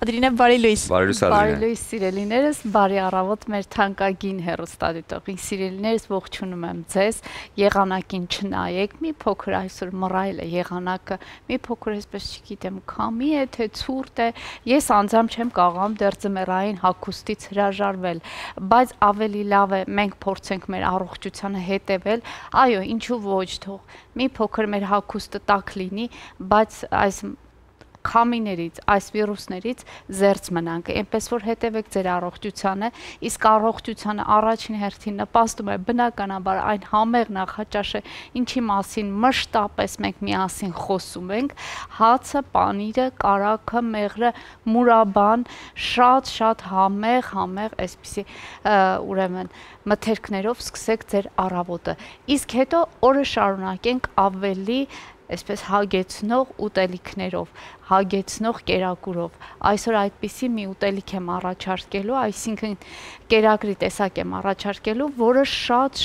Դրինե բարի լույս։ Բարի լույս սիրելիներս, բարի առավոտ մեր թանկագին հեռուստադիտողին սիրելիներս, ողջունում եմ ձեզ։ Եղանակին չնայեք, մի փոքր այսօր մռայլ է եղանակը, մի փոքր այսպես չգիտեմ, քամի է, թե ցուրտ է։ Ես անձամբ չեմ կարողam դեռ ձմեռային հագուստից հրաժարվել, բայց ավելի լավ է մենք փորձենք մեր առողջությանը հետևել։ Այո, ինչու ոչ, թող մի փոքր մեր հագուստը տաք լինի, բայց այս քամիներից, այս վիրուսներից զերծ մնանք, այնպես որ հետևեք ձեր առողջությանը, իսկ առողջությանը առաջին հերթին նպաստում է բնականաբար այն համեղ նախաճաշը, ինչի մասին մշտապես մենք միասին խոսում ենք, հացը, պանիրը, կարագը, մեղրը, մուրաբան, շատ համեղ, այսպիսի ուրեմն մթերքներով սկսեք ձեր առավոտը, իսկ հետո օրը շարունակենք ավելի այսպես հագեցնող ուտելիքներով, հագեցնող կերակուրով։ Այսօր այդպիսի մի ուտելիք եմ առաջարկելու, այսինքն կերակրի տեսակ եմ առաջարկելու, որը շատ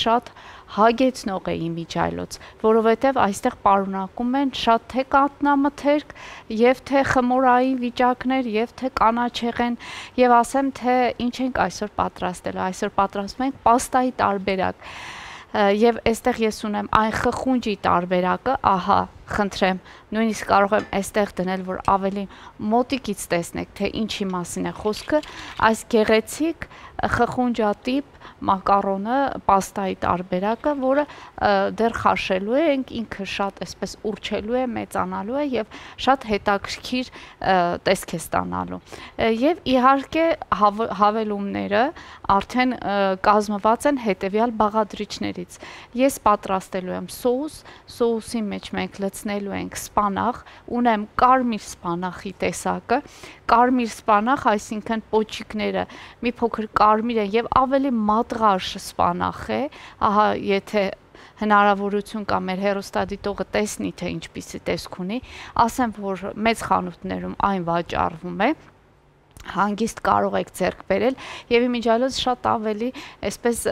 հագեցնող է իմիջիայլոց, որովհետև այստեղ պարունակում են շատ թե կաթնամթերք, եւ թե խմորային վիճակներ, եւ թե կանաչեղեն, եւ ասեմ թե ինչ ենք այսօր պատրաստելու։ Այսօր պատրաստում ենք պաստայի տարբերակ։ Եվ այստեղ ես ունեմ այն խխունջի տարբերակը, ահա, խնդրեմ, նույնիսկ կարող եմ այստեղ դնել, որ ավելի մոտիկից տեսնեք, թե ինչի մասին է խոսքը, այս գեղեցիկ խխունջատիպ մակարոնը, պաստայի տարբերակը, որը դեռ խաշելու ենք, ինքը շատ այսպես ուրչելու է, մեծանալու է եւ շատ հետաքրքիր տեսք է ստանալու։ Եվ իհարկե հավելումները արդեն կազմված են հետեւյալ բաղադրիչներից։ Ես պատրաստելու եմ սոուս, սոուսի մեջ մենք լցնելու ենք սպանախ, ունեմ կարմիր սպանախի տեսակը, կարմիր սպանախ, այսինքն պոչիկները մի փոքր կարմիր են եւ ավելի մատղաշ սպանախ է, ահա եթե հնարավորություն կա մեր հեռուստադիտողը տեսնի թե ինչպիսի տեսք ունի, ասեմ որ մեծ խանութներում այն վաճառվում է, հանգիստ կարող եք ձեռք բերել եւ իմիջիայլոց շատ ավելի այսպես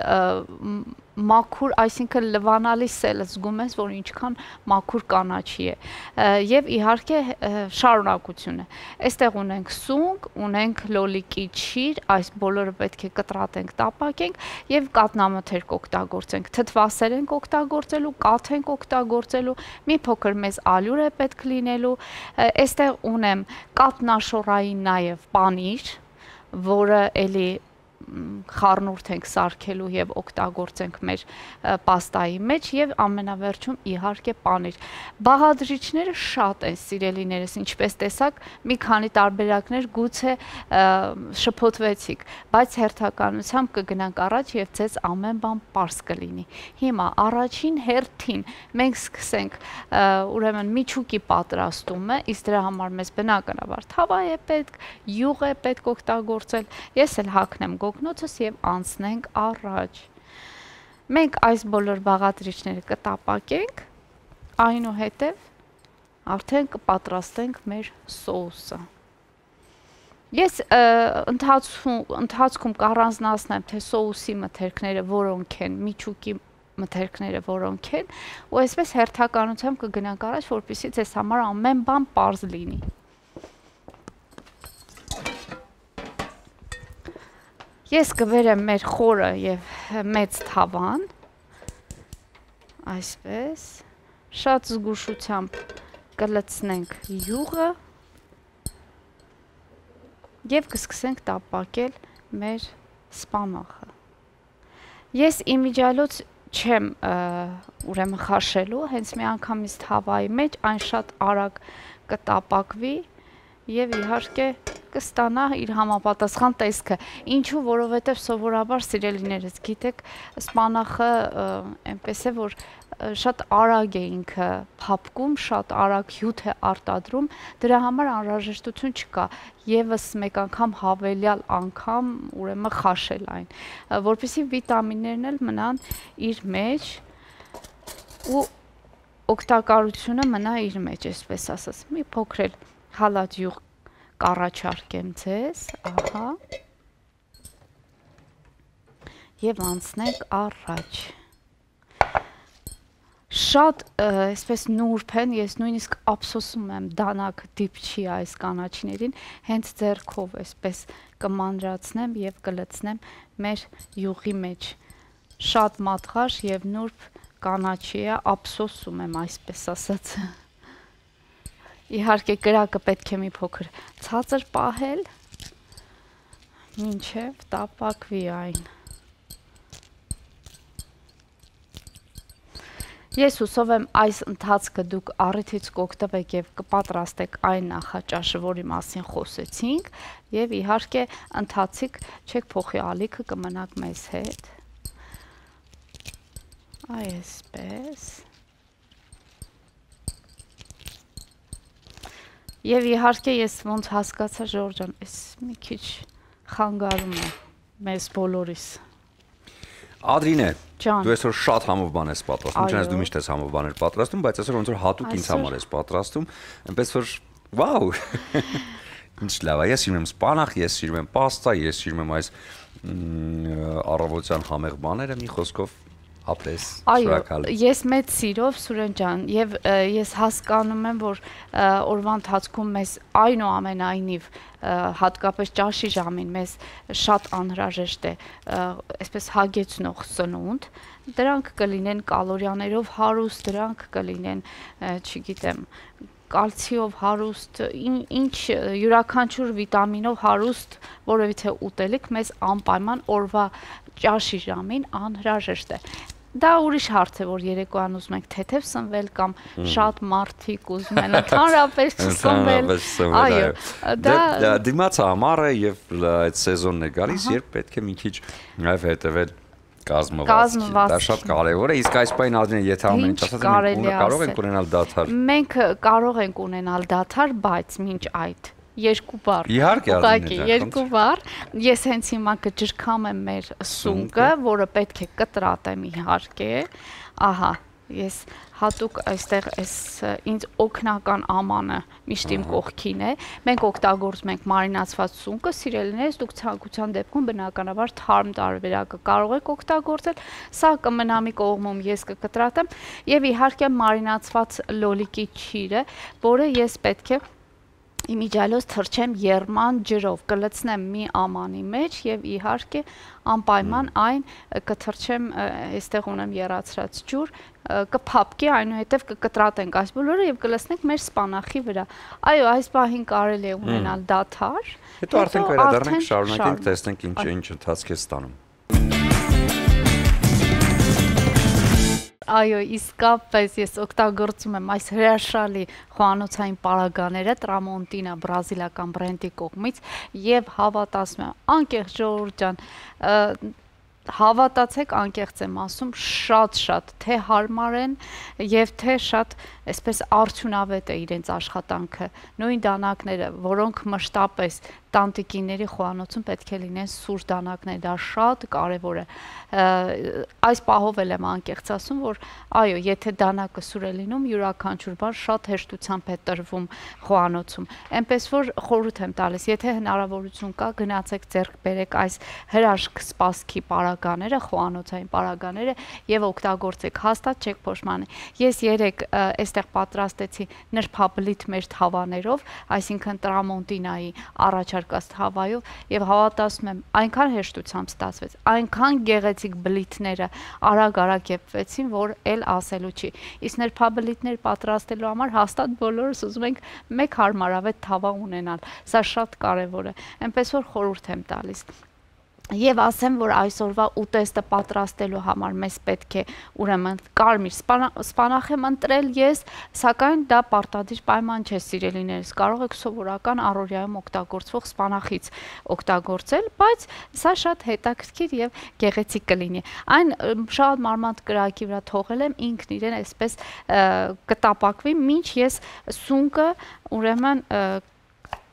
մաքուր, այսինքն լվանալի սելը զգում ես, որ ինչքան մաքուր կանաչի է եւ իհարկե շարունակությունը։ Այստեղ ունենք սունկ, ունենք լոլիկի չիր, այս բոլորը պետք է կտրատենք, տապակենք եւ կաթնամթերք օգտագործենք, թթվասեր ենք օգտագործելու, կաթ ենք օգտագործելու, մի փոքր մեծ ալյուր է պետք լինելու։ Այստեղ ունեմ կաթնաշորային նաեւ պանիր, որը էլի խառնուրդ ենք սարքելու եւ օգտագործենք մեր պաստայի մեջ եւ ամենավերջում իհարկե պանիր։ Բաղադրիչները շատ են սիրելիներս, ինչպես տեսակ, մի քանի տարբերակներ գուցե շփոթվեցիք, բայց հերթականությամբ կգնանք առաջ եւ ձեզ ամեն բան պարզ կլինի։ Հիմա առաջին հերթին մենք սկսենք ուրեմն միջուկի պատրաստումը, իսկ դրա համար մեզ բնականաբար թավա է պետք, յուղ է պետք օգտագործել։ Ես էլ հագնեմ գոգնոցս եւ անցնենք առաջ։ Մենք այս բոլոր բաղադրիչները կտապակենք, այնուհետև արդեն կպատրաստենք մեր սոուսը։ Ես ընթացքում կառանձնացնեմ թե սոուսի մթերքները որոնք են, միջուկի մթերքները որոնք են, ու այսպես հերթականությամբ կգնանք առաջ, որպեսզի ձեզ համար ամեն բան պարզ լինի։ Ես կբերեմ մեր խորը եւ մեծ թավան, այսպես, շատ զգուշությամբ կլցնենք յուղը եւ կսկսենք տապակել մեր սպանախը։ Ես իմիջիայլոց չեմ ուրեմն խաշելու, հենց մի անգամից թավայի մեջ այն շատ արագ կտապակվի եւ իհարկե կստանա իր համապատասխան տեսքը։ Ինչու, որովհետև սովորաբար սիրելիներս գիտեք, սպանախը այնպես է, որ շատ արագ է ինքը փափկում, շատ արագ հյութ է արտադրում, դրա համար անհրաժեշտություն չկա եւս մեկ անգամ հավելյալ անգամ ուրեմն խաշել այն, որպեսզի վիտամիններն էլ մնան իր մեջ ու օգտակարությունը մնա իր մեջ, այսպես ասած։ Մի փոքր էլ հալած յուղ կառաջարկեմ ձեզ, ահա, եւ անցնենք առաջ։ շատ այսպես նուրբ են, ես նույնիսկ ափսոսում եմ դանակ դիպչի այս կանաչիներին, հենց ձեռքով այսպես կմանրացնեմ եւ կլցնեմ մեր յուղի մեջ։ Շատ մատղաշ եւ նուրբ կանաչի է, ափսոսում եմ այսպես ասած։ Իհարկե կրակը պետք է մի փոքր ցածր պահել, մինչև տապակվի այն։ Ես հուսով եմ այս ընթացքը դուք առիթից կօգտվեք եւ կպատրաստեք այն նախաճաշը, որի մասին խոսեցինք, եւ իհարկե ընթացիկ չեք փոխի ալիքը կմնաք մեզ հետ։ Այսպես։ Եվ իհարկե ես ոնց հասկացա Ժորժ ջան, այս մի քիչ խանգարում է մեզ բոլորիս։ Ադրինե, դու այսօր շատ համով բան ես պատրաստում, չնայած դու միշտ ես համով բաներ պատրաստում, բայց այսօր ոնց որ հատուկ ինձ համար ես պատրաստում, այնպես որ վաու։ Ինչ լավ է, ես սիրում եմ սպանախ, ես սիրում եմ պաստա, ես սիրում եմ այս առավոտյան համեղ բաները, մի խոսքով ապրես, շնորհակալ եմ։ Ես մեծ սիրով Սուրեն ջան, եւ ես հասկանում եմ, որ օրվա ընթացքում մեզ այնուամենայնիվ հատկապես ճաշի ժամին մեզ շատ անհրաժեշտ է այսպես հագեցնող սնունդ, դրանք կլինեն կալորիաներով հարուստ, դրանք կլինեն, չգիտեմ, կալցիով հարուստ, ինչ յուրաքանչյուր վիտամինով հարուստ որևիցե ուտելիք մեզ անպայման օրվա ճաշի ժամին անհրաժեշտ է։ Դա ուրիշ հարց է, որ երեկոյան ուզում ենք թեթև սնվել կամ շատ մարդիկ ուզում են ընդհանրապես չսնվել։ Այո, դա դիմացը ամառ է եւ այդ սեզոնն է գալիս, երբ պետք է մի քիչ նաև հետեւել կազմվածքի, դա շատ կարևոր է, իսկ այս պայն Ադրինե, եթե ամեն ինչ ասած կարող ենք ունենալ դադար։ Մենք կարող ենք ունենալ դադար, բայց մինչ այդ երկու բառ։ Իհարկե, ուղղակի երկու բառ։ Ես հենց հիմա կջրքամ եմ մեր սունկը, որը պետք է կտրատեմ իհարկե։ Ահա, ես հատուկ այստեղ այս ինձ օգնական ամանը միշտ իմ կողքին է։ Մենք օգտագործում ենք մարինացված սունկը, սիրելիներս, դուք ցանկության դեպքում բնականաբար թարմ տարբերակը կարող եք օգտագործել։ Սա կմնա մի կողմում, ես կկտրատեմ եւ իհարկե մարինացված լոլիկի չիրը, որը ես պետք է իմիջիալոց թրջեմ եռման ջրով, կլցնեմ մի ամանի մեջ եւ իհարկե անպայման այն կթրջեմ, այստեղ ունեմ եռացրած ջուր, կփափկի, այնուհետև կկտրատենք այս բոլորը եւ կլցնենք մեր սպանախի վրա։ Այո, այս պահին կարելի է ունենալ դադար։ Հետո արդեն կվերադառնանք, շարունակենք, տեսնենք ինչ ընթացք է ստանում։ Այո, իսկապես ես օգտագործում եմ այս հրաշալի խոհանոցային պարագաները Տրամոնտինա բրազիլական բրենդի կողմից եւ հավատացում եմ, անկեղծ Ժողովուրդ ջան, հավատացեք, անկեղծ եմ ասում, շատ թե հարմար են եւ թե շատ այսպես արդյունավետ է իրենց աշխատանքը։ Նույն դանակները, որոնք մշտապես տանտիկիների խոհանոցում պետք է լինեն սուր դանակներ, դա շատ կարևոր է։ Այս պահով եմ անկեղծ ասում, որ այո, եթե դանակը սուր է լինում, յուրաքանչյուր բան շատ հեշտությամբ է տրվում խոհանոցում։ Այնպես որ խորհուրդ եմ տալիս, եթե հնարավորություն կա, գնացեք ձեռք բերեք այս հրաշք սպասքի պարագաները, խոհանոցային պարագաները եւ օգտագործեք, հաստատ չեք փոշմանի։ Ես երեք այստեղ պատրաստեցի նրբաբլիթ մեր թավաներով, այսինքն Տրամոնտինայի առաջարկած թավայով եւ հավատացում եմ, այնքան հեշտությամբ ստացվեց, այնքան գեղեցիկ բլիթները արագ եփվեցին, որ էլ ասելու չի։ Իսկ նրբաբլիթներ պատրաստելու համար հաստատ բոլորս ուզում ենք մեկ հարմարավետ թավա ունենալ։ Սա շատ կարեւոր է։ Այնպես որ խորհուրդ եմ տալիս։ Եվ ասեմ, որ այսօրվա ուտեստը պատրաստելու համար մեզ պետք է ուրեմն կարմիր սպանախ եմ ընտրել ես, սակայն դա պարտադիր պայման չէ, սիրելիներս, կարող եք սովորական առօրյայում օգտագործվող սպանախից օգտագործել, բայց սա շատ հետաքրքիր եւ գեղեցիկ կլինի։ Այն շատ մարմանդ կրակի վրա թողել եմ, ինքն իրեն այսպես կտապակվի, մինչ ես սունկը ուրեմն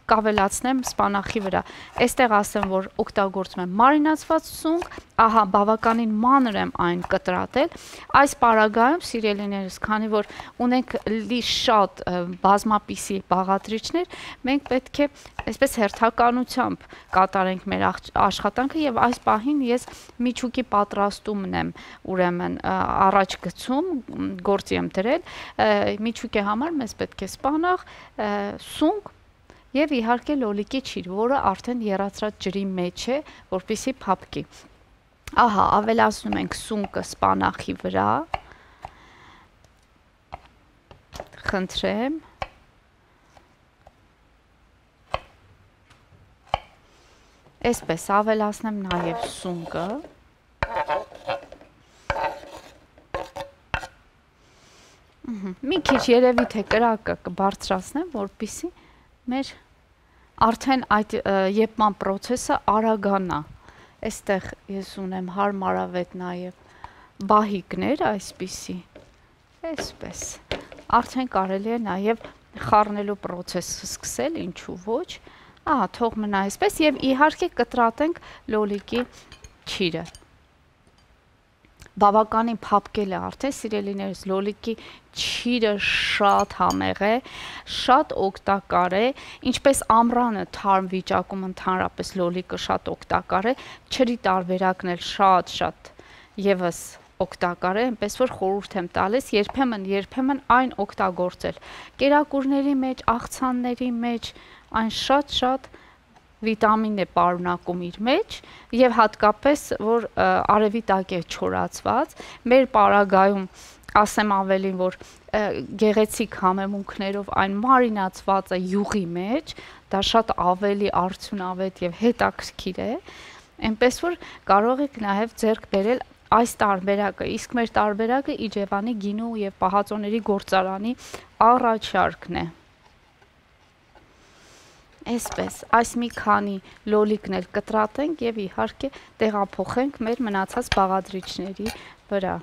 կավելացնեմ սպանախի վրա։ Այստեղ ասեմ, որ օգտագործում եմ մարինացված սունկ, ահա բավականին մանր եմ այն կտրատել։ Այս պարագայում, սիրելիներս, քանի որ ունենք շատ բազմապիսի բաղադրիչներ, մենք պետք է այսպես հերթականությամբ կատարենք մեր աշխատանքը եւ այս պահին ես միջուկի պատրաստումն եմ ուրեմն առաջ գցում, գործի եմ դրել, միջուկի համար մեզ պետք է սպանաղ, սունկ եւ իհարկե լոլիկի ճիր, որը արդեն եռացրած ջրի մեջ է, որպեսզի փափկի։ Ահա, ավելացնում ենք սունկը սպանախի վրա, խնդրեմ, այսպես ավելացնեմ նաև սունկը, մի քիչ երևի թե կրակը կբարձրացնեմ, որպեսզի մեր արդեն այդ եփման պրոցեսը արագանա։ Այստեղ ես ունեմ հարմարավետ նաև բահիկներ այսպիսի, այսպես, արդեն կարելի է նաև խառնելու պրոցեսը սկսել, ինչու ոչ, ահա, թող մնա այսպես և իհարկե կտրատենք լոլիկի ճիրը։ Բավականին փափկել է արդեն, սիրելիներս, լոլիկի ճիրը շատ համեղ է, շատ օգտակար է, ինչպես ամռանը թարմ վիճակում ընդհանրապես լոլիկը շատ օգտակար է, ջրի տարբերակն էլ շատ ևս օգտակար է, այնպես որ խորհուրդ եմ տալիս երբեմն այն օգտագործել։ Կերակուրների մեջ, աղցանների մեջ այն շատ վիտամին է պարունակում իր մեջ եւ հատկապես որ արևի տակ է չորացված, մեր պարագայում ասեմ ավելին, որ գեղեցիկ համեմունքներով այն մարինացված է յուղի մեջ, դա շատ ավելի արդյունավետ եւ հետաքրքիր է, այնպես որ կարող եք նաեւ ձեռք բերել այս տարբերակը, իսկ մեր տարբերակը Իջևանի գինու եւ պահածոների գործարանի առաջարկն է։ Այսպես, այս մի քանի լոլիկն էլ կտրատենք եւ իհարկե տեղափոխենք մեր մնացած բաղադրիչների վրա։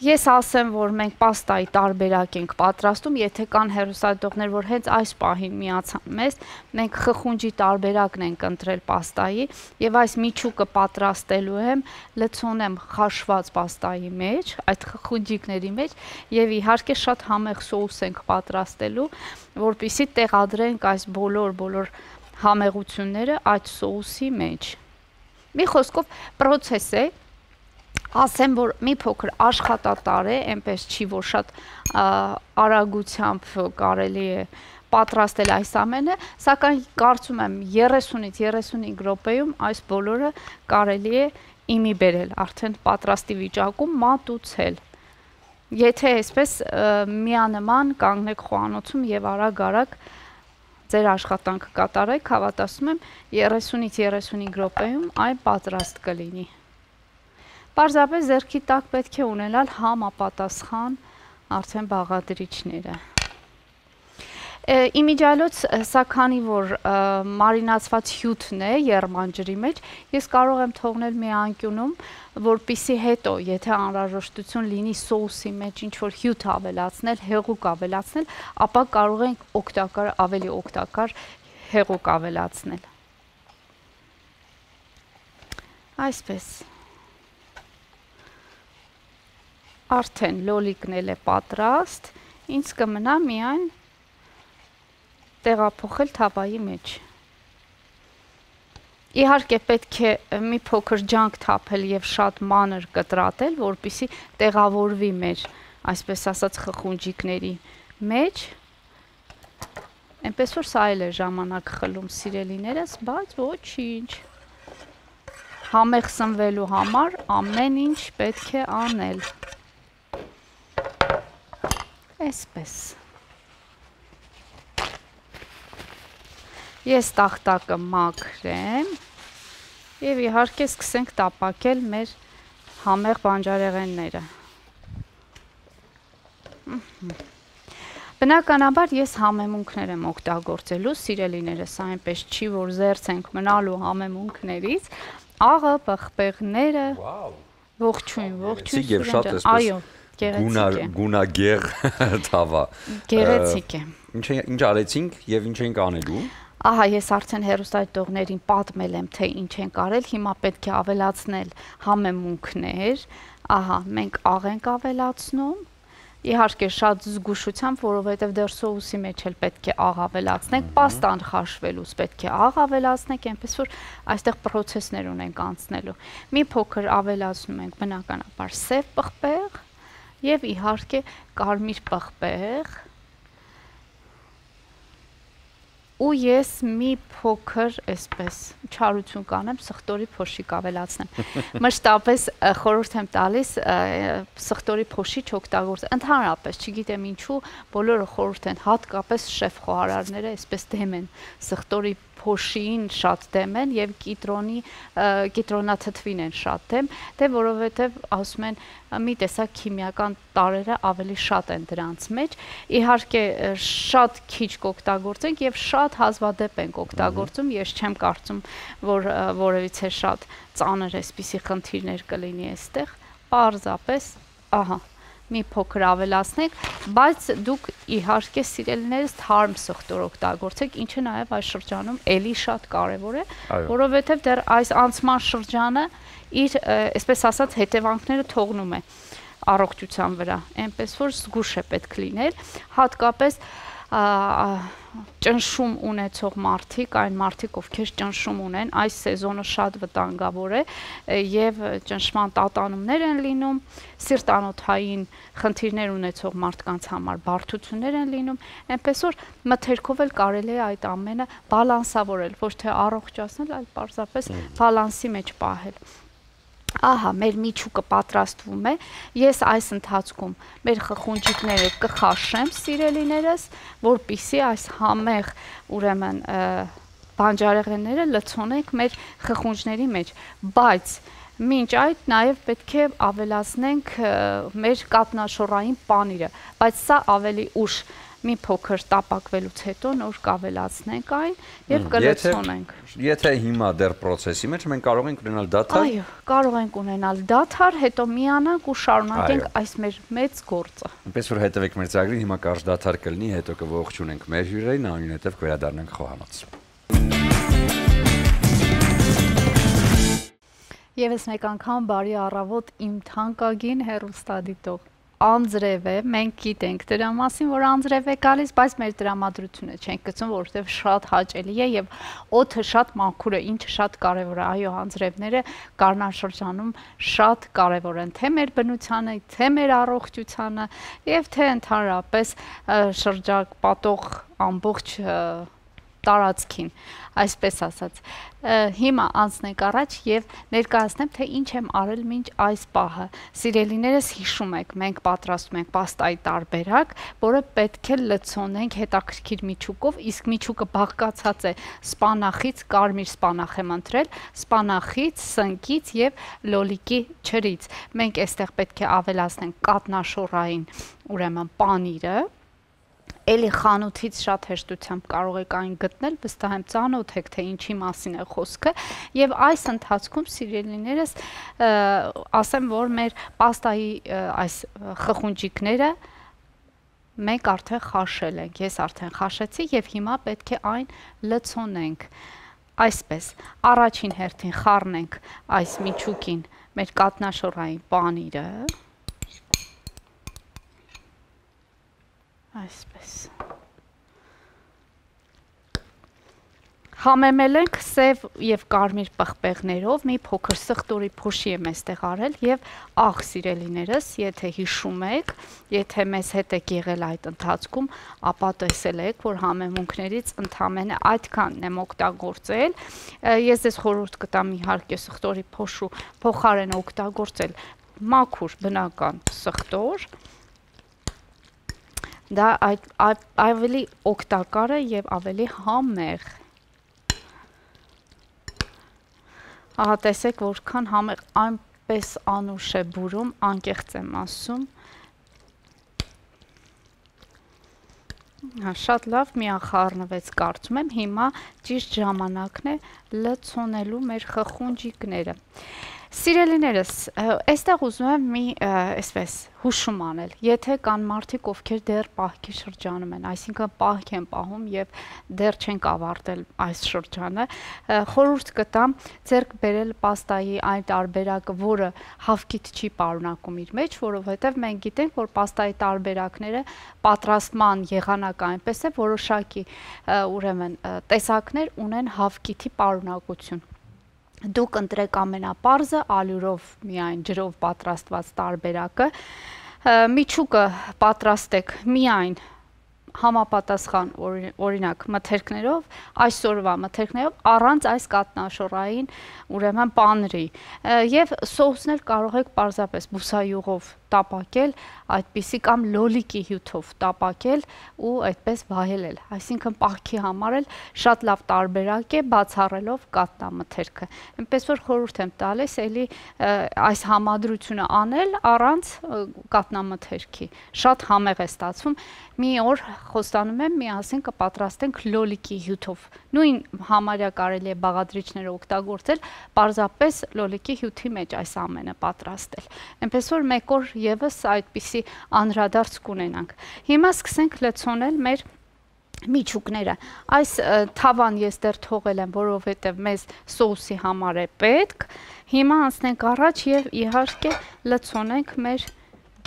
Ես ասեմ, որ մենք պաստայի տարբերակ ենք պատրաստում, եթե կան հեռուստադիտողներ, որ հենց այս պահին միացան մեզ, մենք խխունջի տարբերակն ենք ընտրել պաստայի եւ այս միջուկը պատրաստելու եմ, լցոնեմ խաշված պաստայի մեջ, այդ խխունջիկների մեջ եւ իհարկե շատ համեղ սոուս ենք պատրաստելու, որպեսզի տեղադրենք այս բոլոր համեղությունները այդ սոուսի մեջ։ Մի խոսքով պրոցես է, ասեմ, որ մի փոքր աշխատատար է, այնպես չի, որ շատ արագությամբ կարելի է պատրաստել այս ամենը, սակայն կարծում եմ 30-ից 35 րոպեում այս բոլորը կարելի է իմի բերել, արդեն պատրաստի վիճակում մատուցել։ Եթե այսպես միանման կանգնեք խոհանոցում եւ արագ ձեր աշխատանքը կատարեք, հավատացնում եմ 30-ից 35 րոպեում այն պատրաստ կլինի։ Պարզապես ձեռքի տակ պետք է ունենալ համապատասխան արդեն բաղադրիչները։ Իմիջիալոց, սա քանի որ մարինացված հյութն է եռման ջրի մեջ, ես կարող եմ թողնել մի անկյունում, որպեսզի հետո, եթե անհրաժեշտություն լինի սոուսի մեջ ինչ-որ հյութ ավելացնել, հեղուկ ավելացնել, ապա կարող ենք ավելի օգտակար հեղուկ ավելացնել։ Այսպես։ Արդեն լոլիկն էլ է պատրաստ, ինձ կմնա միայն տեղափոխել թավայի մեջ։ Իհարկե պետք է մի փոքր ջանք թափել եւ շատ մանր կտրատել, որպեսզի տեղավորվի մեր, այսպես ասած, խխունջիկների մեջ։ Այնպես որ սա էլ է ժամանակ խլում, սիրելիներս, բայց ոչինչ։ Համեղ սնվելու համար ամեն ինչ պետք է անել։ Այսպես։ Ես տախտակը մաքրեմ եւ իհարկե սկսենք տապակել մեր համեղ բանջարեղենները։ Բնականաբար ես համեմունքներ եմ օգտագործելու, սիրելիներս, այնպես չի, որ զերծ ենք մնալու համեմունքներից, աղը, պղպեղները, ողջույն, այո, գունագեղ թավա։ Գեղեցիկ է։ Ինչ արեցինք եւ ինչ ենք անելու։ Ահա, ես արդեն հեռուստադիտողներին պատմել եմ, թե ինչ ենք արել, հիմա պետք է ավելացնել համեմունքներ, ահա, մենք աղ ենք ավելացնում, իհարկե շատ զգուշությամբ, որովհետև դեռ սոուսի մեջ էլ պետք է աղ ավելացնենք, պաստան խաշվելուց պետք է աղ ավելացնենք, այնպես որ այստեղ պրոցեսներ ունենք անցնելու։ Մի փոքր ավելացնում ենք բնականաբար սև պղպեղ եւ իհարկե կարմիր պղպեղ։ Ու ես մի փոքր այսպես չարություն կանեմ, սխտորի փոշիկ ավելացնեմ։ Մշտապես խորհուրդ եմ տալիս սխտորի փոշի չօգտագործել։ Ընդհանրապես, չգիտեմ ինչու, բոլորը խորհուրդ են, հատկապես շեֆ խոհարարները այսպես դեմ են սխտորի փոշին շատ դեմ են եւ կիտրոնաթթվին են շատ դեմ, դե որովհետեւ ասում են մի տեսակ քիմիական տարրերը ավելի շատ են դրանց մեջ։ Իհարկե շատ քիչ կօգտագործենք եւ շատ հազվադեպ ենք օգտագործում, ես չեմ կարծում, որ որևիցե շատ ծանր էսպիսի խնդիրներ կլինի այստեղ, պարզապես, ահա մի փոքր ավելացնենք, բայց դուք իհարկե սիրելիներս թարմ սխտոր օգտագործեք, ինչը նաև այս շրջանում էլի շատ կարևոր է, որովհետև դեռ այս անցման շրջանը իր, այսպես ասած, հետևանքները թողնում է առողջության վրա, այնպես որ զգուշ է պետք լինել, հատկապես ճնշում ունեցող մարդիկ, այն մարդիկ, ովքեր ճնշում ունեն, այս սեզոնը շատ վտանգավոր է եւ ճնշման տատանումներ են լինում, սիրտանոթային խնդիրներ ունեցող մարդկանց համար բարդություններ են լինում, այնպես որ մթերքով էլ կարելի է այդ ամենը բալանսավորել, ոչ թե առողջացնել, այլ պարզապես բալանսի մեջ պահել։ Ահա, մեր միջուկը պատրաստվում է, ես այս ընթացքում մեր խխունջիկները կխաշեմ, սիրելիներս, որպեսզի այս համեղ, ուրեմն, բանջարեղենները լցոնենք մեր խխունջների մեջ, բայց մինչ այդ նաև պետք է ավելացնենք մեր կատնաշոռային պանիրը, բայց սա ավելի ուշ մի փոքր տապակվելուց հետո նոր կավելացնենք այն եւ կլցոնենք։ Եթե հիմա դեռ process-ի մեջ մենք կարող ենք ունենալ դաթար։ Այո, կարող ենք ունենալ դաթար, հետո միանանք ու շարունակենք այս մեր մեծ գործը։ Այնպես որ հետևեք մեր ծրագրին, հիմա կարճ դաթար կլինի, հետո կողջունենք մեր հյուրերին, այնուհետև կվերադառնանք խոհանոց։ Եվս մեկ անգամ բարի առավոտ իմ թանկագին հեռուստադիտող անձրև է, մենք գիտենք դրա մասին, որ անձրև է գալիս, բայց մեր տրամադրությունը չենք գցում, որովհետև շատ հաճելի է եւ օդը շատ մաքուր է, ինչը շատ կարեւոր է։ Այո, անձրևները գարնան շրջանում շատ կարեւոր են, թե մեր բնությանը, թե մեր առողջությանը եւ թե ընդհանրապես շրջապատող ամբողջ տարածքին, այսպես ասած։ Հիմա անցնենք առաջ եւ ներկայացնեմ, թե ինչ եմ արել մինչ այս պահը։ Սիրելիներս հիշում եք, մենք պատրաստում ենք պաստայի տարբերակ, որը պետք է լցոնենք հետաքրքիր միջուկով, իսկ միջուկը բաղկացած է սպանախից, կարմիր սպանախ եմ ընտրել, սպանախից, սնկից եւ լոլիկի ջրից։ Մենք այստեղ պետք է ավելացնենք կատնաշոռային, ուրեմն պանիրը, էլի խանութից շատ հեշտությամբ կարող եք այն գտնել, վստահ եմ ծանոթ եք, թե ինչի մասին է խոսքը, եւ այս ընթացքում սիրելիներս ասեմ, որ մեր պաստայի այս խխունջիկները մենք արդեն խաշել ենք, ես արդեն խաշեցի եւ հիմա պետք է այն լցոնենք։ Այսպես, առաջին հերթին խառնենք այս միջուկին մեր կատնաշոռային պանիրը, այսպես։ Համեմել ենք սև եւ կարմիր պղպեղներով, մի փոքր սխտորի փոշի եմ այստեղ արել եւ աղ սիրելիներս, եթե հիշում եք, եթե մեզ հետ եք եղել այդ ընթացքում, ապա տեսել եք, որ համեմունքներից ընդամենը այդքանն եմ օգտագործել։ Ես ձեզ խորհուրդ կտամ իհարկե սխտորի փոշու փոխարեն օգտագործել մաքուր բնական սխտոր։ Դա ավելի օգտակար է եւ ավելի համեղ։ Ահա տեսեք, որքան համեղ, այնպես անուշ է բուրում, անկեղծ եմ ասում։ Շատ լավ միախառնվեց, կարծում եմ, հիմա ճիշտ ժամանակն է լցոնելու մեր խխունջիկները։ Սիրելիներս, այստեղ ուզում եմ մի այսպես հուշում անել, եթե կան մարդիկ, ովքեր դեռ պահքի շրջանում են, այսինքն պահք են պահում եւ դեռ չեն ավարտել այս շրջանը, խորհուրդ կտամ ձեռք բերել պաստայի այն տարբերակը, որը հավքիթ չի պարունակում իր մեջ, որովհետեւ մենք գիտենք, որ պաստայի տարբերակները պատրաստման եղանակը այնպես է, որոշակի ուրեմն տեսակներ ունեն հավքիթի պարունակություն։ Դուք ընտրեք ամենապարզը, ալյուրով միայն ջրով պատրաստված տարբերակը, միջուկը պատրաստեք միայն համապատասխան օրինակ մթերքներով, այսօրվա մթերքներով, առանց այս կատնաշորային ուրեմն պանրի եւ սոուսներ կարող եք պարզապես բուսայուղով տապակել, այդպիսի կամ լոլիկի հյութով տապակել ու այդպես վայելել, այսինքն պահքի համար էլ շատ լավ տարբերակ է բացառելով կատնամթերքը, այնպես որ խորհուրդ եմ տալիս էլի այս համադրությունը անել առանց կատնամթերքի, շատ համեղ է ստացվում, մի օր խոստանում եմ միասին կպատրաստենք լոլիկի հյութով, նույն համարյա կարելի է բաղադրիչները օգտագործել, պարզապես լոլիկի հյութի մեջ այս ամենը պատրաստել, այնպես որ մեկ օր եւս այդպիսի անդրադարձ կունենանք։ Հիմա սկսենք լցոնել մեր միջուկները։ Այս թավան ես դեռ թողել եմ, որովհետև մեզ սոուսի համար է պետք։ Հիմա անցնենք առաջ եւ իհարկե լցոնենք մեր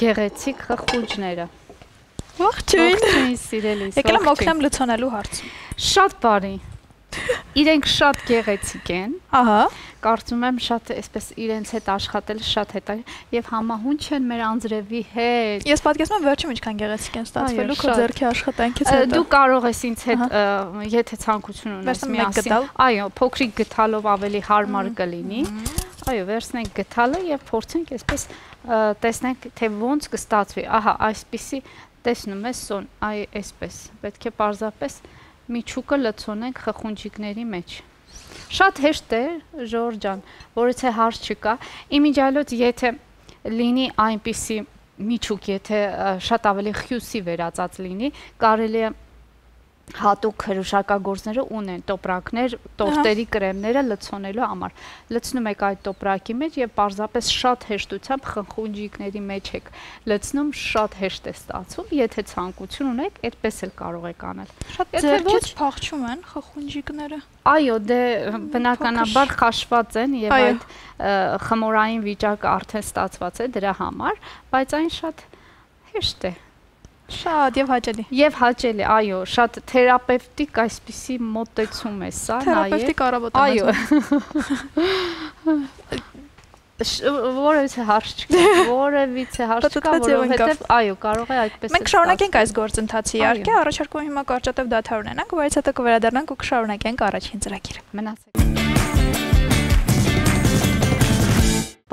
գեղեցիկ խխունջները։ Ողջույն, սիրելիս։ Եկել եմ օգնեմ լցոնելու հարցում։ Շատ բարի։ Իրենք շատ գեղեցիկ են։ Ահա։ Կարծում եմ շատ այսպես իրենց հետ աշխատել շատ հետ եւ համահունչ են մեր անձրևի հետ։ Ես պատկերացնում եմ վերջում ինչքան գեղեցիկ են ստացվելու քո ձեռքի աշխատանքից հետո։ Դու կարող ես ինձ հետ, եթե ցանկություն ունես միասին, այո, փոքրիկ գթալով ավելի հարմար կլինի։ Այո, վերցնենք գթալը եւ փորձենք այսպես տեսնենք թե ոնց կստացվի։ Ահա, այսպիսի տեսնում ես սոն, այ այսպես։ Պետք է պարզապես միջուկը լցոնենք խխունջիկների մեջ։ Շատ հեշտ է, Ժորժ ջան, որից է հարց չկա։ Իմիջիայլոց եթե լինի այնպիսի միջուկ, եթե շատ ավելի խյուսի վերածած լինի, կարելի է հատուկ հրուշակագործները ունեն տոպրակներ, տորտերի կրեմները լցոնելու համար։ Լցնում եք այդ տոպրակի մեջ եւ պարզապես շատ հեշտությամբ խխունջիկների մեջ եք լցնում, շատ հեշտ է ստացվում, եթե ցանկություն ունեք, այդպես էլ կարող եք անել։ Շատ ձեռքից փախչում են խխունջիկները։ Այո, դե բնականաբար խաշված են եւ այդ խմորային վիճակը արդեն ստացված է դրա համար, բայց այն շատ հեշտ է։ Շատ եւ հաճելի։ Եվ հաճելի, այո, շատ թերապևտիկ այսպիսի մոտեցում է սա նաեւ։ Թերապևտիկ առավոտ։ Այո։ Որևիցե հարց չկա, որևիցե հարց չկա, որովհետեւ այո, կարող է այդպես։ Մենք շարունակենք այս գործընթացը իհարկե, առաջարկում եմ հիմա կարճատև դադար ունենանք, բայց հետո կվերադառնանք ու կշարունակենք առաջին ծրագիրը։ Մնացեք։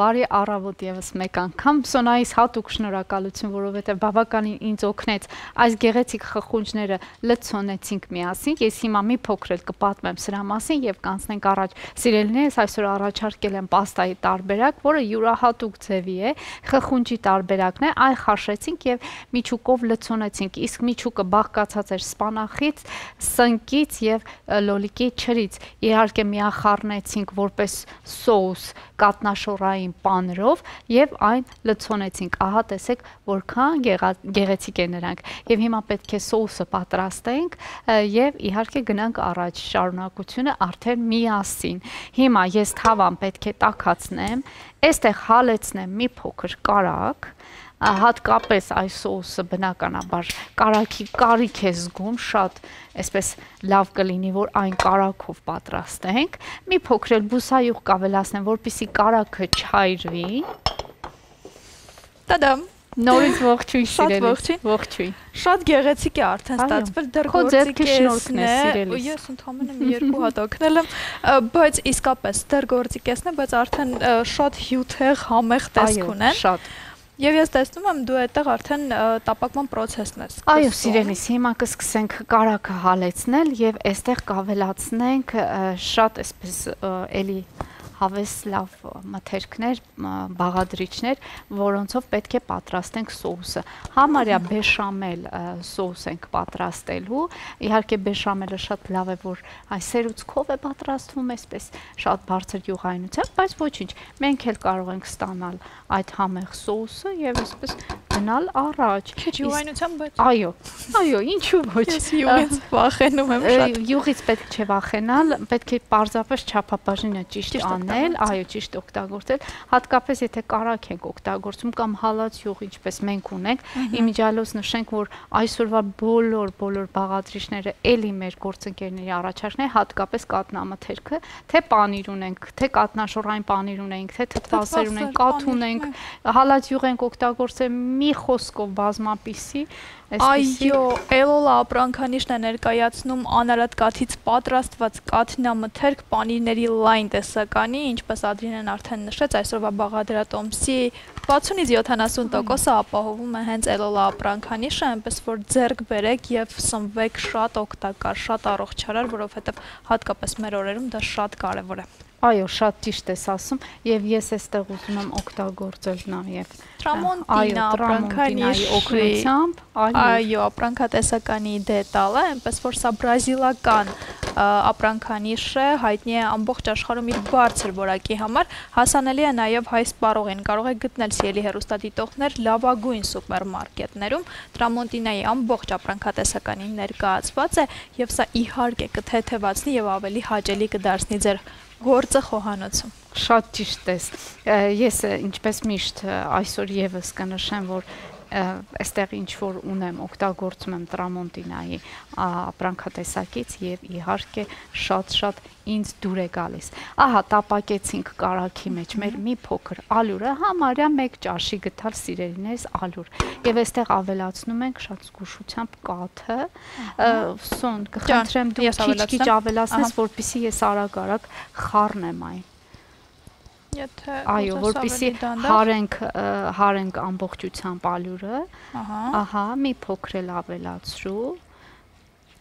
Բարի առավոտ եւս մեկ անգամ Սոնայիս հատուկ շնորհակալություն, որովհետեւ բավականին ինձ օգնեց այս գեղեցիկ խխունջները լցոնեցինք միասին։ Ես հիմա մի փոքր էլ կպատմեմ սրա մասին եւ կանցնենք առաջ։ Սիրելիներս, այսօր առաջարկել եմ պաստայի տարբերակ, որը յուրահատուկ ձևի է, խխունջի տարբերակն է, այն խաշեցինք եւ միջուկով լցոնեցինք։ Իսկ միջուկը բաղկացած էր սպանախից, սնկից եւ լոլիկի չրից։ Իհարկե միախառնեցինք որպես սոուս կատնաշորային պանրով եւ այն լցոնեցինք։ Ահա տեսեք որքան գեղեցիկ է նրանք։ Եվ հիմա պետք է սոուսը պատրաստենք եւ իհարկե գնանք առաջ շարունակությունը արդեն միասին։ Հիմա ես թավան պետք է տաքացնեմ, այստեղ հալեցնեմ մի փոքր կարակ, հատկապես այս սոուսը բնականաբար կարագի կարիք է զգում, շատ այսպես լավ կլինի, որ այն կարագով պատրաստենք, մի փոքր էլ բուսայուղ կավելացնեմ, որպեսզի կարագը չայրվի։ Տադամ։ Նորից ողջույն սիրելիս, ողջույն։ Շատ գեղեցիկ է արդեն ստացվել, դեռ գործիքեսն է։ Ես ընդհանրապես երկու հատ օգնել եմ, բայց իսկապես դեռ գործիքեսն է, բայց արդեն շատ հյութեղ, համեղ տեսք ունեն։ Շատ։ Եվ ես տեսնում եմ դու այդտեղ արդեն տապակման process-ն ես։ Այո, սիրելիս, հիմա կսկսենք կարագը հալեցնել եւ այստեղ կավելացնենք շատ այսպես էլի հավես լավ մթերքներ, բաղադրիչներ, որոնցով պետք է պատրաստենք սոուսը։ Համարյա բեշամել սոուս ենք պատրաստելու։ Իհարկե բեշամելը շատ լավ է, որ այս սերուցքով է պատրաստվում, այսպես շատ բարձր յուղայնությամբ, բայց ոչինչ, մենք էլ կարող ենք ստանալ այդ համեղ սոուսը եւ այսպես գնալ առաջ։ Քիչ յուղայնությամբ, բայց Այո, ինչու ոչ։ Ես յուղից վախենում եմ շատ։ Յուղից պետք չէ վախենալ, պետք է պարզապես չափաբաժինը ճիշտ անել, այո, ճիշտ օգտագործել, հատկապես եթե կարագ ենք օգտագործում կամ հալած յուղ, ինչպես մենք ունենք, իմիջիալոց նշենք, որ այսօրվա բոլոր բաղադրիչները էլի մեր գործընկերների առաջարկն է, հատկապես կատնամթերքը, թե պանիր ունենք, թե կատնաշորային պանիր ունենք, թե թթվասեր ունենք, կաթ ունենք, հալած յուղ ենք օգտագործել մի խոսքով բազմապիսի, Այո, Էլոլա ապրանքանիշն է ներկայացնում անարատ կաթից պատրաստված կաթնամթերք պանիրների լայն տեսականի, ինչպես Ադրինեն արդեն նշեց, այսօրվա բաղադրատոմսի 60-ից 70%-ը ապահովում է հենց Էլոլա ապրանքանիշը, այնպես որ ձեռք բերեք եւ սնվեք շատ օգտակար, շատ առողջարար, որովհետեւ հատկապես մեր օրերում դա շատ կարեւոր է։ Այո, շատ ճիշտ ես ասում եւ ես այստեղ ուզում եմ օգտագործել նաեւ Տրամոնտինա ապրանքանիշի օգնությամբ, այո, ապրանքատեսականի դետալը, այնպես որ սա բրազիլական ապրանքանիշ է, հայտնի է ամբողջ աշխարհում իր բարձր որակի համար, հասանելի է նաեւ հայ սպառողին, կարող եք գտնել սիրելի հեռուստադիտողներ լավագույն սուպերմարկետներում, Տրամոնտինայի ամբողջ ապրանքատեսականին ներկայացված է եւ սա իհարկե կթեթևացնի եւ ավելի հաճելի կդարձնի ձեր գործը խոհանոցում։ Շատ ճիշտ ես։ Ես ինչպես միշտ այսօր եւս կնշեմ, որ այստեղ ինչ որ ունեմ, օգտագործում եմ Տրամոնտինայի ապրանքատեսակից եւ իհարկե շատ ինձ դուր է գալիս։ Ահա տապակեցինք կարագի մեջ մեր մի փոքր ալյուրը, համարյա 1 ճաշի գտալ սիրելիներս ալյուր։ Եվ այստեղ ավելացնում ենք շատ զգուշությամբ կաթը։ Սոն, կխնդրեմ դու քիչ ավելացնես, որպեսզի ես արագ խառնեմ այն։ Այո, որպեսզի հարենք ամբողջությամբ ալյուրը, ահա, մի փոքր էլ ավելացրու,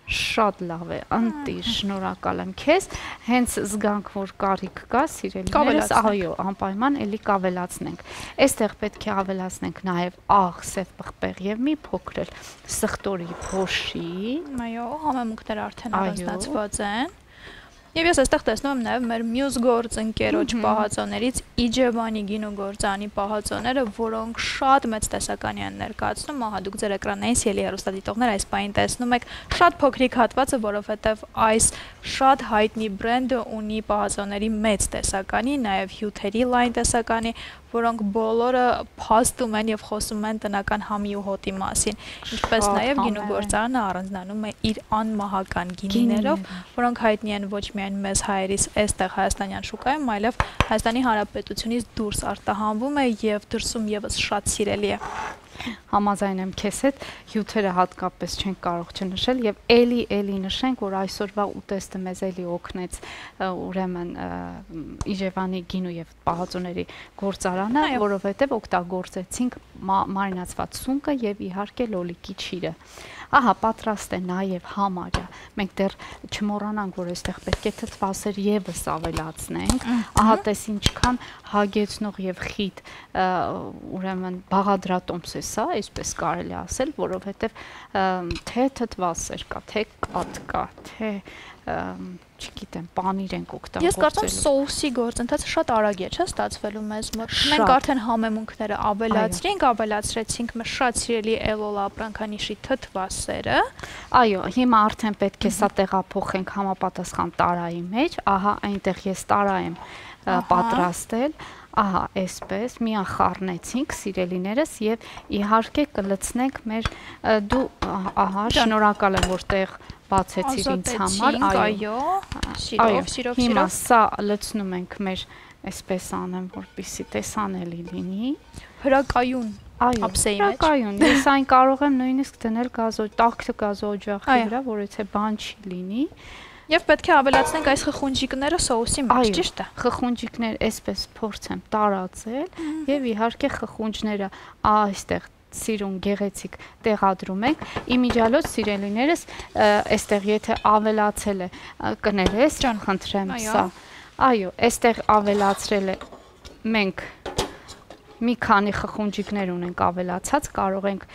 շատ լավ է, ընտիր, շնորհակալ եմ քեզ, հենց զգանք, որ կարիք կա, սիրելիներս, այո, անպայման էլի կավելացնենք, այստեղ պետք է ավելացնենք նաև աղ, սև պղպեղ և մի փոքր էլ սխտորի փոշի, այո, համեմունքները արդեն առանձնացված են, Եվ ես այստեղ տեսնում եմ նաև մեր մյուս գործընկերոջ պահածոներից Իջևանի գինու գործարանի պահածոները, որոնք շատ մեծ տեսականի են ներկայացնում, ահա դուք ձեր էկրանային սիրելի հեռուստադիտողներ այս պահին տեսնում եք շատ փոքրիկ հատվածը, որովհետև այս շատ հայտնի բրենդը ունի պահածոների մեծ տեսականի, նաև հյութերի լայն տեսականի, որոնք բոլորը փաստում են եւ խոսում են տնական համի ու հոտի մասին, ինչպես նաև գինու գործարանը առանձնանում է իր անմահական գինիներով, որոնք հայտնի են ոչ միայն մեզ հայերիս այստեղ հայաստանյան շուկայում, այլև Հայաստանի Հանրապետությունից դուրս արտահանվում է եւ դրսում եւս շատ սիրելի է։ Համաձայն եմ քեզ հետ, հյութերը հատկապես չենք կարող չնշել եւ էլի նշենք, որ այսօրվա ուտեստը մեզ էլի օգնեց ուրեմն Իջևանի գինու եւ պահածոների գործարանը, որովհետեւ օգտագործեցինք մարինացված սունկը եւ իհարկե լոլիկի ճիրը։ Ահա պատրաստ է նաև համարյա։ Մենք դեռ չմոռանանք, որ այստեղ պետք է թթվասեր եւս ավելացնենք։ Ահա տես ինչքան հագեցնող եւ խիտ ուրեմն բաղադրատոմս է սա, այսպես կարելի ասել, որովհետեւ թե թթվասեր կա, թե կաթ կա, թե չգիտեմ, պանիր ենք օգտագործել։ Ես կարծում սոուսի գործընթացը շատ արագ է, չէ՞ ստացվելու մեզ մոտ։ Մենք արդեն համեմունքները ավելացրեցինք մեր շատ սիրելի Էլոլա ապրանքանիշի թթվասերը։ Այո, հիմա արդեն պետք է սա տեղափոխենք համապատասխան տարայի մեջ, ահա այնտեղ ես տարա եմ պատրաստել, ահա այսպես միան խառնեցինք սիրելիներս եւ իհարկե կլցնենք մեր դու ահա շնորհակալ եմ որտեղ բացեցիր ինձ համար, այո, սիրով։ Հիմա սա լցնում ենք մեր, այսպես անեմ, որպեսզի տեսանելի լինի։ Հրակայուն ափսեի մեջ։ Հրակայուն, ես այն կարող եմ նույնիսկ դնել տաք գազօջախի վրա, որ եթե բան չի լինի։ Եվ պետք է ավելացնենք այս խխունջիկները սոուսի մեջ, ճիշտ է։ Խխունջիկներ այսպես փորձեմ տարածել եւ իհարկե խխունջները այստեղ սիրուն գեղեցիկ տեղադրում ենք, իմիջիալոց սիրելիներս, այստեղ եթե ավելացել է կներես, խնդրեմ սա, Այո, այստեղ ավելացրել է մենք մի քանի խխունջիկներ ունենք ավելացած, կարող ենք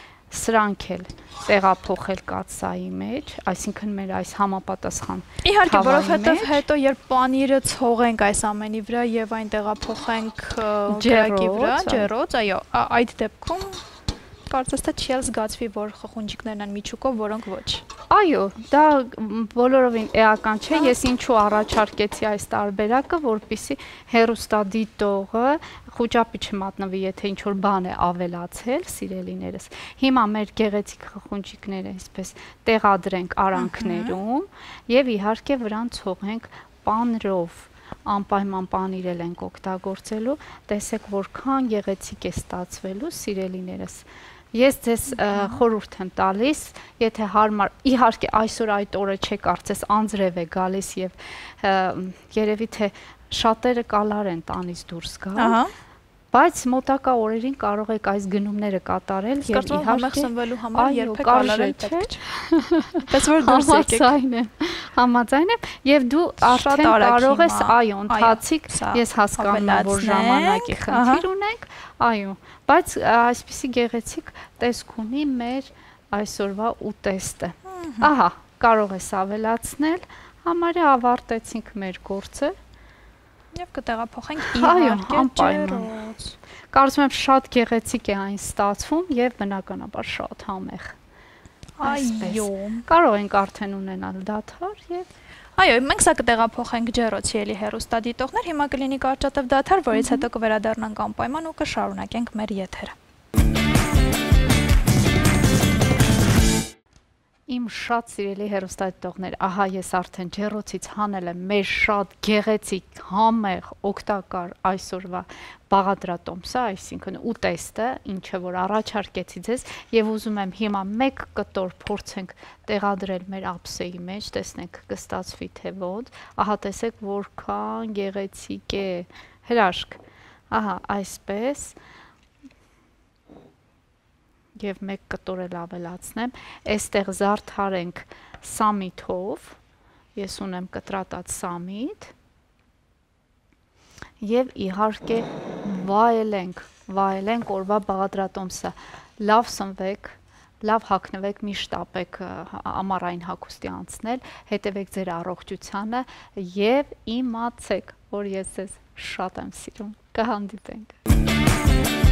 սրանք էլ տեղափոխել կաթսայի մեջ, այսինքն մեր այս համապատասխան իհարկե, որովհետև հետո երբ պանիրը ցողենք այս ամենի վրա եւ այն տեղափոխենք ջերակի վրա, ջեռոց, այո, այդ դեպքում կարծես թե չի զգացվի, որ խխունջիկներն են միջուկով, որոնք ոչ։ Այո, դա բոլորովին էական չէ, ես ինչու առաջարկեցի այս տարբերակը, որպեսզի հեռուստադիտողը խոճապի չմատնվի, եթե ինչ-որ բան է ավելացել, սիրելիներս։ Հիմա մեր գեղեցիկ խխունջիկները այսպես տեղադրենք արանքներում եւ իհարկե վրան ցողենք պանրով։ Անպայման պանիրել ենք օգտագործելու, տեսեք որքան գեղեցիկ է ստացվելու, սիրելիներս։ Ես ձեզ խորհուրդ եմ տալիս, եթե հարմար, իհարկե այսօր այդ օրը չէ կարծես անձրև է գալիս եւ երևի թե շատերը կալար են տանից դուրս գալ, բայց մոտակա օրերին կարող եք այս գնումները կատարել եւ իհարկե սնվելու համար երբեք կալարել պետք չէ։ Պես որ դուրս եկեք։ Համաձայն եմ եւ դու արդեն կարող ես, այո, ընթացիկ, ես հասկանում եմ, որ ժամանակի խնդիր ունենք, այո, բայց այսպիսի գեղեցիկ տեսք ունի մեր այսօրվա ուտեստը։ Ահա, կարող ես ավելացնել, համարյա ավարտեցինք մեր գործը։ Եվ կտեղափոխենք իհարկե ջեռոց։ Կարծում եմ շատ գեղեցիկ է այն ստացվում եւ բնականաբար շատ համեղ։ Այո, կարող ենք արդեն ունենալ դադար եւ այո, մենք սա կտեղափոխենք ջեռոցի էլի հեռուստադիտողներ, հիմա կլինի կարճատև դադար, որից հետո կվերադառնանք անպայման ու կշարունակենք մեր եթերը։ Իմ շատ սիրելի հեռուստադիտողներ, ահա ես արդեն ջեռոցից հանել եմ մեր շատ գեղեցիկ, համեղ, օգտակար այսօրվա բաղադրատոմսը, այսինքն ուտեստը, ինչը որ առաջարկեցի ձեզ եւ ուզում եմ հիմա մեկ կտոր փորձենք տեղադրել մեր ափսեի մեջ, տեսնենք կստացվի թե ոչ, ահա տեսեք որքան գեղեցիկ է, հրաշք, ահա այսպես եւ մեկ կտոր էլ ավելացնեմ, այստեղ զարդարենք սամիթով, ես ունեմ կտրատած սամիթ, եւ իհարկե վայելենք օրվա բաղադրատոմսը, լավ սնվեք, լավ հագնվեք, միշտ ապեք ամառային հագուստի անցնել, հետևեք ձեր առողջությանը եւ իմացեք, որ ես ձեզ շատ եմ սիրում, կհանդիպենք։